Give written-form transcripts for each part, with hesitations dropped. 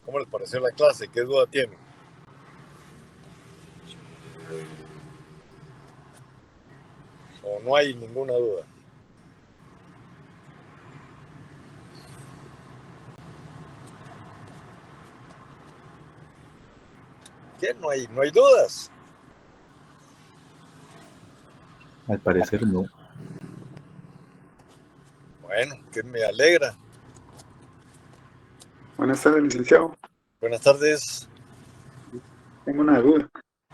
¿Cómo les pareció la clase? ¿Qué duda tienen? ¿O no hay ninguna duda? ¿Qué? No hay dudas. Al parecer no. Bueno, que me alegra. Buenas tardes, licenciado. Buenas tardes. Tengo una duda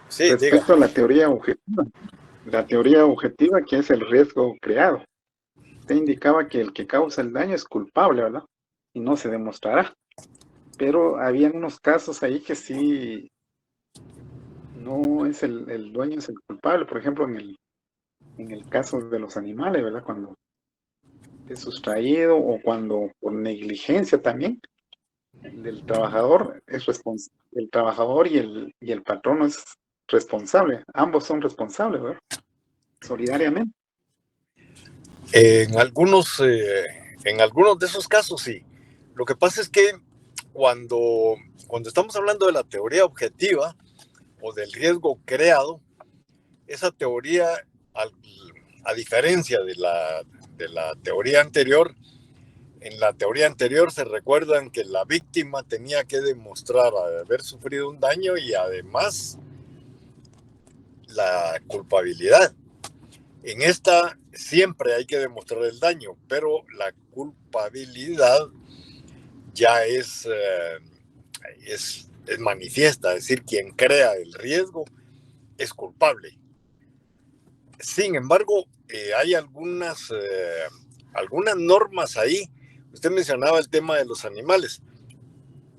Sí, diga. respecto a la teoría objetiva. La teoría objetiva, que es el riesgo creado. Usted indicaba que el que causa el daño es culpable, ¿verdad? Y no se demostrará. Pero había unos casos ahí que sí, no es el dueño es el culpable. Por ejemplo, en el caso de los animales, ¿verdad? Cuando es sustraído o cuando por negligencia también del trabajador es responsable. El trabajador y el patrón es responsable. Ambos son responsables, ¿verdad? Solidariamente. En algunos de esos casos sí. Lo que pasa es que cuando, cuando estamos hablando de la teoría objetiva o del riesgo creado, esa teoría, al- a diferencia de la teoría anterior, en la teoría anterior se recuerdan que la víctima tenía que demostrar haber sufrido un daño y además la culpabilidad. En esta siempre hay que demostrar el daño, pero la culpabilidad ya es manifiesta, es decir, quien crea el riesgo es culpable. Sin embargo, hay algunas normas ahí. Usted mencionaba el tema de los animales.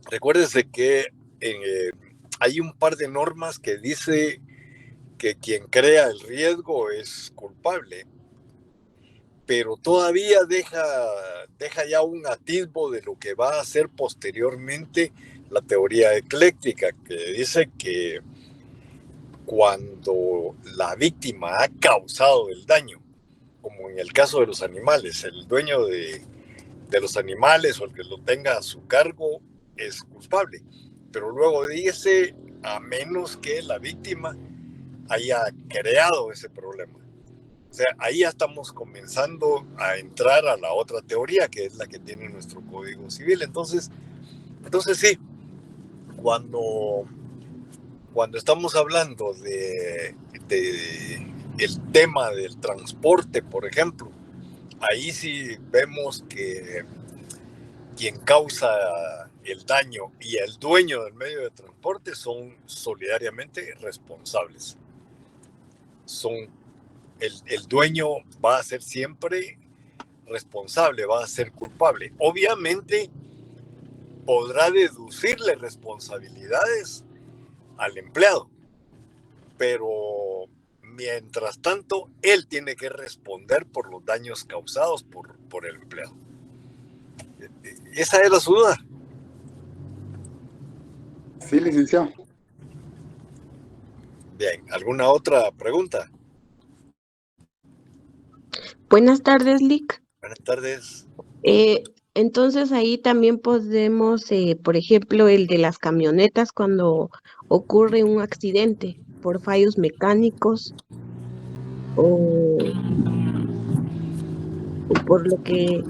Recuérdese que eh, hay un par de normas que dice que quien crea el riesgo es culpable, pero todavía deja ya un atisbo de lo que va a hacer posteriormente la teoría ecléctica, que dice que cuando la víctima ha causado el daño, como en el caso de los animales, el dueño de los animales o el que lo tenga a su cargo es culpable. Pero luego dice, a menos que la víctima haya creado ese problema. O sea, ahí ya estamos comenzando a entrar a la otra teoría, que es la que tiene nuestro Código Civil. Entonces sí, cuando, cuando estamos hablando de el tema del transporte, por ejemplo, ahí sí vemos que quien causa el daño y el dueño del medio de transporte son solidariamente responsables. El dueño va a ser siempre responsable, va a ser culpable. Obviamente podrá deducirle responsabilidades al empleado, pero mientras tanto él tiene que responder por los daños causados por el empleado. Esa es la duda. Sí, licenciado. Bien, ¿alguna otra pregunta? Buenas tardes, Lick. Buenas tardes. Entonces ahí también podemos, por ejemplo, el de las camionetas cuando ocurre un accidente por fallos mecánicos o, o por lo que...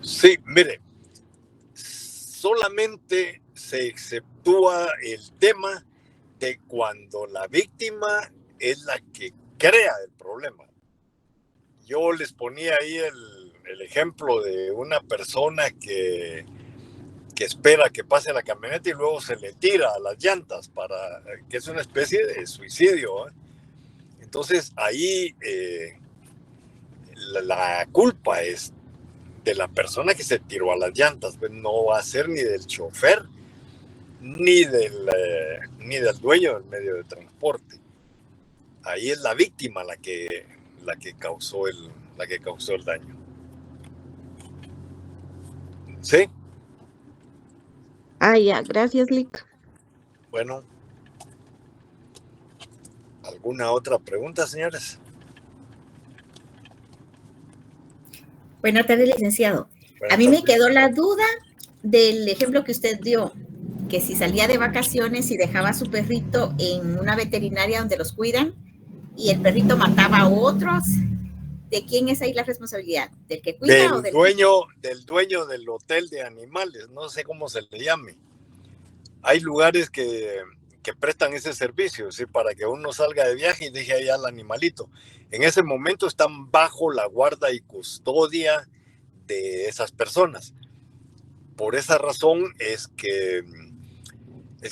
Sí, mire, solamente se exceptúa el tema de cuando la víctima es la que crea el problema. Yo les ponía ahí el ejemplo de una persona que espera que pase la camioneta y luego se le tira a las llantas, que es una especie de suicidio, ¿eh? Entonces ahí la culpa es de la persona que se tiró a las llantas, pues no va a ser ni del chofer ni del dueño del medio de transporte. Ahí es la víctima la que causó el daño. ¿Sí? Ah, ya, gracias, Lick. Bueno, ¿alguna otra pregunta, señores? Buenas tardes, licenciado. Buenas A mí me tardes. quedó la duda del ejemplo que usted dio, que si salía de vacaciones y dejaba a su perrito en una veterinaria donde los cuidan y el perrito mataba a otros, ¿de quién es ahí la responsabilidad? ¿Del que cuida o del dueño del hotel de animales? No sé cómo se le llame. Hay lugares que prestan ese servicio, ¿sí? Para que uno salga de viaje y deje allá al animalito. En ese momento están bajo la guarda y custodia de esas personas. Por esa razón es que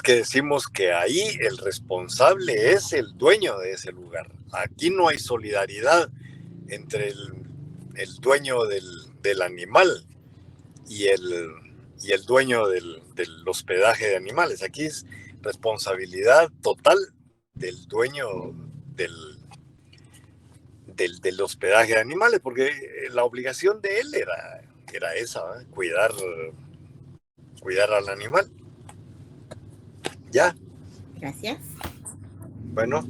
decimos que ahí el responsable es el dueño de ese lugar. Aquí no hay solidaridad entre el dueño del animal y el dueño del hospedaje de animales. Aquí es responsabilidad total del dueño del hospedaje de animales, porque la obligación de él era esa, ¿eh? Cuidar al animal. Ya. Gracias. Bueno.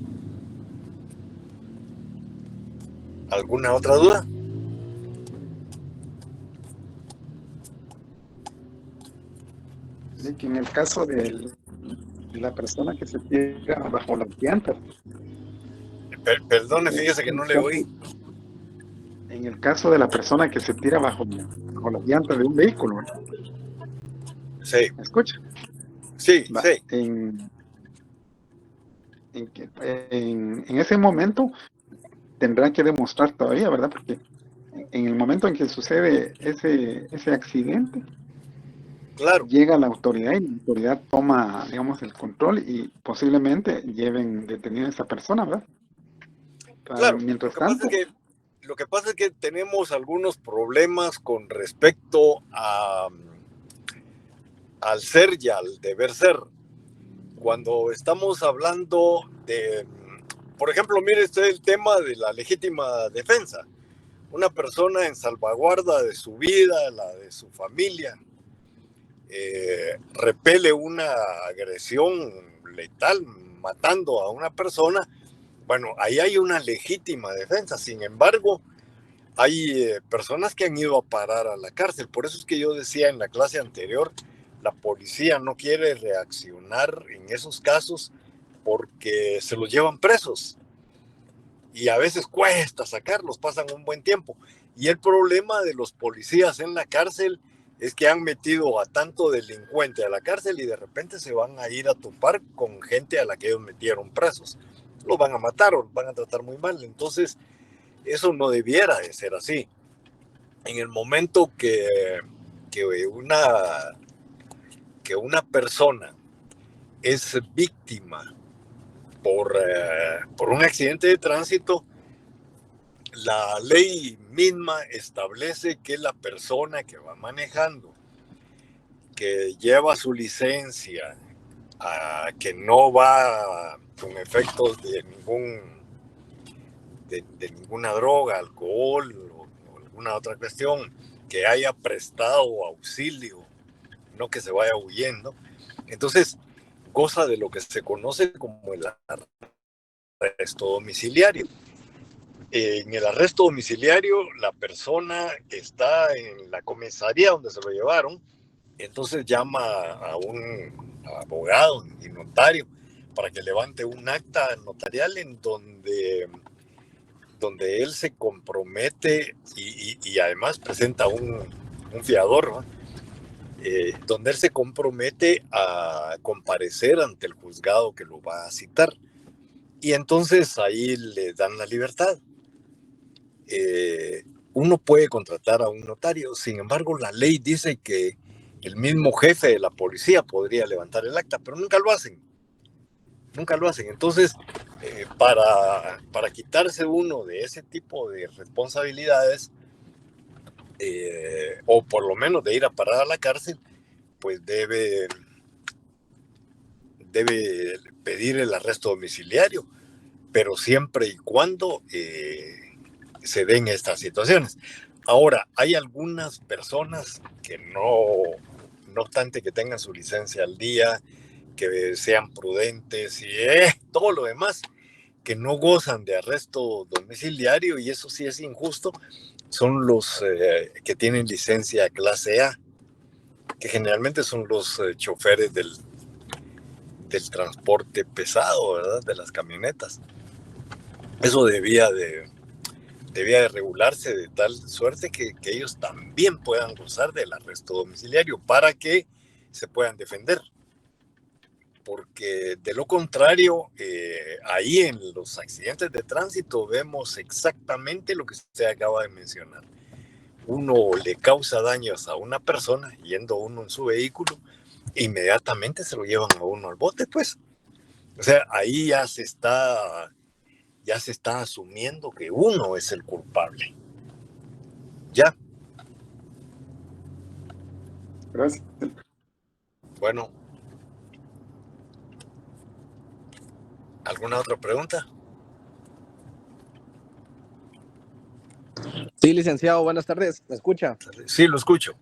¿Alguna otra duda? De que en el caso de la persona que se tira bajo las llantas. Perdone, fíjese que no le oí. En el caso de la persona que se tira bajo las llantas de un vehículo, ¿verdad? Sí. ¿Me escucha? Sí, Va, sí. En ese momento tendrá que demostrar todavía, ¿verdad? Porque en el momento en que sucede ese accidente, claro, llega la autoridad y la autoridad toma, digamos, el control y posiblemente lleven detenida a esa persona, ¿verdad? Claro. Mientras tanto, Lo que pasa es que tenemos algunos problemas con respecto al ser y al deber ser. Cuando estamos hablando de, por ejemplo, mire usted el tema de la legítima defensa. Una persona en salvaguarda de su vida, la de su familia, repele una agresión letal matando a una persona. Bueno, ahí hay una legítima defensa. Sin embargo, hay personas que han ido a parar a la cárcel. Por eso es que yo decía en la clase anterior, la policía no quiere reaccionar en esos casos porque se los llevan presos. Y a veces cuesta sacarlos, pasan un buen tiempo. Y el problema de los policías en la cárcel es que han metido a tanto delincuente a la cárcel y de repente se van a ir a topar con gente a la que ellos metieron presos. Los van a matar o los van a tratar muy mal. Entonces, eso no debiera de ser así. En el momento que una persona es víctima por un accidente de tránsito, la ley misma establece que la persona que va manejando, que lleva su licencia, que no va con efectos de ninguna droga, alcohol o alguna otra cuestión, que haya prestado auxilio, no que se vaya huyendo, entonces goza de lo que se conoce como el arresto domiciliario. En el arresto domiciliario, la persona está en la comisaría donde se lo llevaron, entonces llama a un abogado y notario para que levante un acta notarial en donde él se compromete y además presenta un fiador, ¿no? Donde él se compromete a comparecer ante el juzgado que lo va a citar. Y entonces ahí le dan la libertad. Uno puede contratar a un notario, sin embargo la ley dice que el mismo jefe de la policía podría levantar el acta, pero nunca lo hacen. Entonces, para quitarse uno de ese tipo de responsabilidades, o por lo menos de ir a parar a la cárcel, pues debe pedir el arresto domiciliario, pero siempre y cuando se den estas situaciones. Ahora, hay algunas personas que no obstante que tengan su licencia al día, que sean prudentes y todo lo demás, que no gozan de arresto domiciliario, y eso sí es injusto, son los que tienen licencia clase A. que generalmente son los choferes del transporte pesado, ¿verdad? De las camionetas. Eso debía de regularse de tal suerte que ellos también puedan gozar del arresto domiciliario para que se puedan defender. Porque de lo contrario, ahí en los accidentes de tránsito vemos exactamente lo que usted acaba de mencionar. Uno le causa daños a una persona yendo uno en su vehículo, inmediatamente se lo llevan a uno al bote, pues. O sea, ahí ya se está asumiendo que uno es el culpable. Ya. Gracias. Bueno. ¿Alguna otra pregunta? Sí, licenciado, buenas tardes. ¿Me escucha? Sí, lo escucho.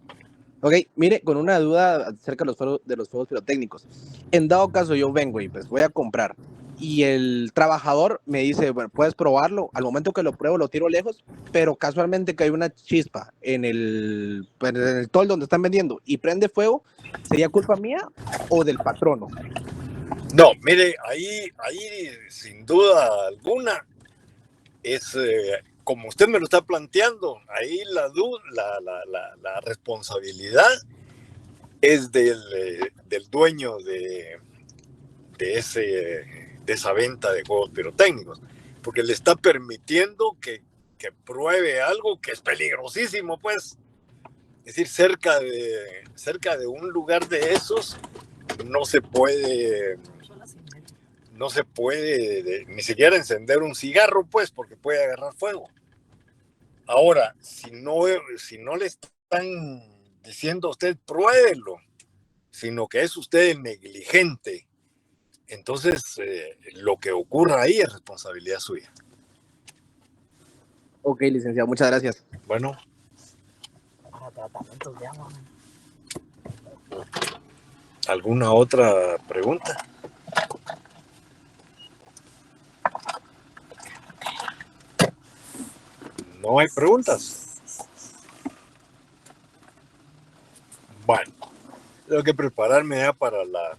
Ok, mire, con una duda acerca de los fuegos pirotécnicos. En dado caso yo vengo y pues voy a comprar y el trabajador me dice, bueno, puedes probarlo. Al momento que lo pruebo lo tiro lejos, pero casualmente que hay una chispa en el toldo donde están vendiendo y prende fuego, ¿sería culpa mía o del patrono? No, mire, ahí sin duda alguna es como usted me lo está planteando, ahí la responsabilidad es del dueño de esa venta de juegos pirotécnicos, porque le está permitiendo que pruebe algo que es peligrosísimo, pues. Es decir, cerca de un lugar de esos no se puede ni siquiera encender un cigarro, pues, porque puede agarrar fuego. Ahora, si no le están diciendo a usted, pruébelo, sino que es usted el negligente, entonces lo que ocurra ahí es responsabilidad suya. Ok, licenciado, muchas gracias. Bueno. ¿Alguna otra pregunta? ¿No hay preguntas? Bueno, tengo que prepararme ya para la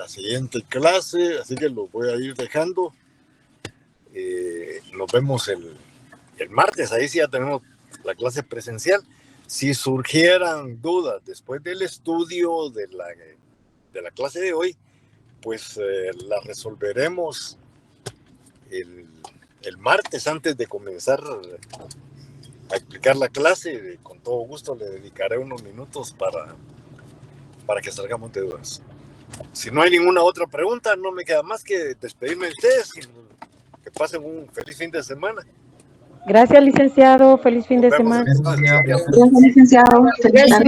siguiente clase, así que lo voy a ir dejando. Nos vemos el martes, ahí sí ya tenemos la clase presencial. Si surgieran dudas después del estudio de la clase de hoy, pues la resolveremos el martes antes de comenzar a explicar la clase. Con todo gusto le dedicaré unos minutos para que salgamos de dudas. Si no hay ninguna otra pregunta, no me queda más que despedirme de ustedes y que pasen un feliz fin de semana. Gracias, licenciado. Feliz fin de semana. Gracias, licenciado. Feliz tarde.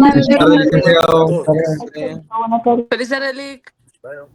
Feliz tarde, Lic. Bueno.